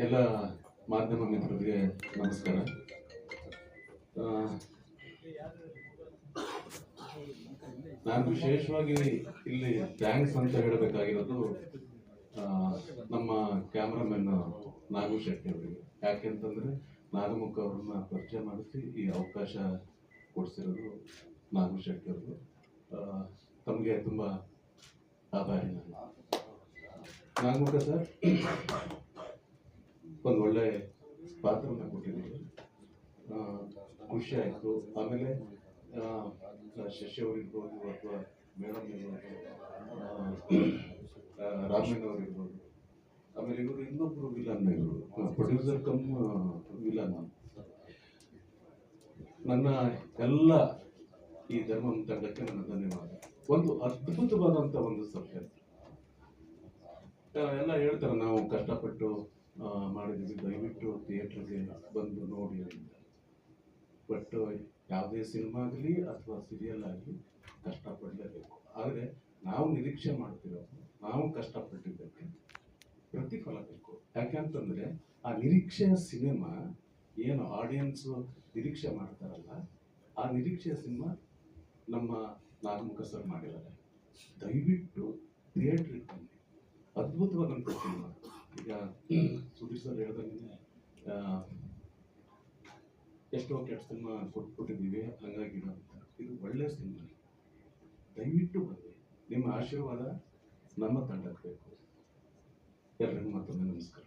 ಎಲ್ಲ ಮಾಧ್ಯಮ ಮಿತ್ರರಿಗೆ ನಮಸ್ಕಾರ. ನಾನು ವಿಶೇಷವಾಗಿ ಇಲ್ಲಿ ಥ್ಯಾಂಕ್ಸ್ ಅಂತ ಹೇಳಬೇಕಾಗಿರೋದು ನಮ್ಮ ಕ್ಯಾಮ್ರಾಮನ್ ನಾಗು ಶೆಟ್ಟಿ ಅವರಿಗೆ. ಯಾಕೆಂತಂದ್ರೆ ನಾಗಮುಖ ಅವ್ರನ್ನ ಪರಿಚಯ ಮಾಡಿಸಿ ಈ ಅವಕಾಶ ಕೊಡಿಸಿರೋದು ನಾಗು ಶೆಟ್ಟಿ ಅವರು. ತಮಗೆ ತುಂಬಾ ಆಭಾರಿ ನಾನು. ನಾಗಮುಖ ಸರ್ ಒಂದು ಒಳ್ಳೆ ಪಾತ್ರನ ಕೊಟ್ಟಿದ್ದೀವಿ, ಖುಷಿ ಆಯಿತು. ಆಮೇಲೆ ಶಶಿ ಅವರಿರ್ಬೋದು ಅಥವಾ ಮೇಡಮ್ ಇರ್ಬೋದು, ರಾಮಣ್ಣ ಅವರಿರ್ಬೋದು, ಆಮೇಲೆ ಇವರು ಇನ್ನೊಬ್ರು ವಿಲನ್, ಇವರು ಪ್ರೊಡ್ಯೂಸರ್ ಕಮ್ ವಿಲನ್. ನನ್ನ ಎಲ್ಲ ಈ ಧರ್ಮ ತಂಡಕ್ಕೆ ನನ್ನ ಧನ್ಯವಾದ. ಒಂದು ಅದ್ಭುತವಾದಂಥ ಒಂದು ಸಬ್ಜೆಕ್ಟ್. ಎಲ್ಲ ಹೇಳ್ತಾರೆ ನಾವು ಕಷ್ಟಪಟ್ಟು ಮಾಡಿದ್ದೀವಿ, ದಯವಿಟ್ಟು ಥಿಯೇಟರ್ಗೆ ಬಂದು ನೋಡಿ ಅಂತ. ಬಟ್ ಯಾವುದೇ ಸಿನಿಮಾ ಆಗಲಿ ಅಥವಾ ಸೀರಿಯಲ್ ಆಗಲಿ ಕಷ್ಟಪಡಲೇಬೇಕು. ಆದರೆ ನಾವು ನಿರೀಕ್ಷೆ ಮಾಡ್ತಿರೋದು, ನಾವು ಕಷ್ಟಪಟ್ಟಿದ್ದಕ್ಕೆ ಪ್ರತಿಫಲ ಬೇಕು. ಯಾಕೆಂತಂದರೆ ಆ ನಿರೀಕ್ಷೆಯ ಸಿನಿಮಾ ಏನು ಆಡಿಯನ್ಸು ನಿರೀಕ್ಷೆ ಮಾಡ್ತಾರಲ್ಲ, ಆ ನಿರೀಕ್ಷೆಯ ಸಿನಿಮಾ ನಮ್ಮ ನಾಗಮುಖ ಸರ್ ಮಾಡಿದ್ದಾರೆ. ದಯವಿಟ್ಟು ಥಿಯೇಟ್ರಿಗೆ ಬನ್ನಿ, ಅದ್ಭುತವಾದಂಥ ಸಿನಿಮಾ. ಈಗ ಸುದೀರ್ ಸರ್ ಹೇಳ್ದಂಗೆ ಎಷ್ಟೋ ಕೆಟ್ಟ ಸಿನಿಮಾ ಕೊಟ್ಬಿಟ್ಟಿದ್ದೀವಿ, ಹಂಗಾಗಿರೋ ಅಂತ. ಇದು ಒಳ್ಳೆಯ ಸಿನಿಮಾ. ದಯವಿಟ್ಟು ಬನ್ನಿ, ನಿಮ್ಮ ಆಶೀರ್ವಾದ ನಮ್ಮ ತಂಡಕ್ಕೆ ಬೇಕು. ಎಲ್ಲರಿಗೂ ಮತ್ತೊಮ್ಮೆ ನಮಸ್ಕಾರ.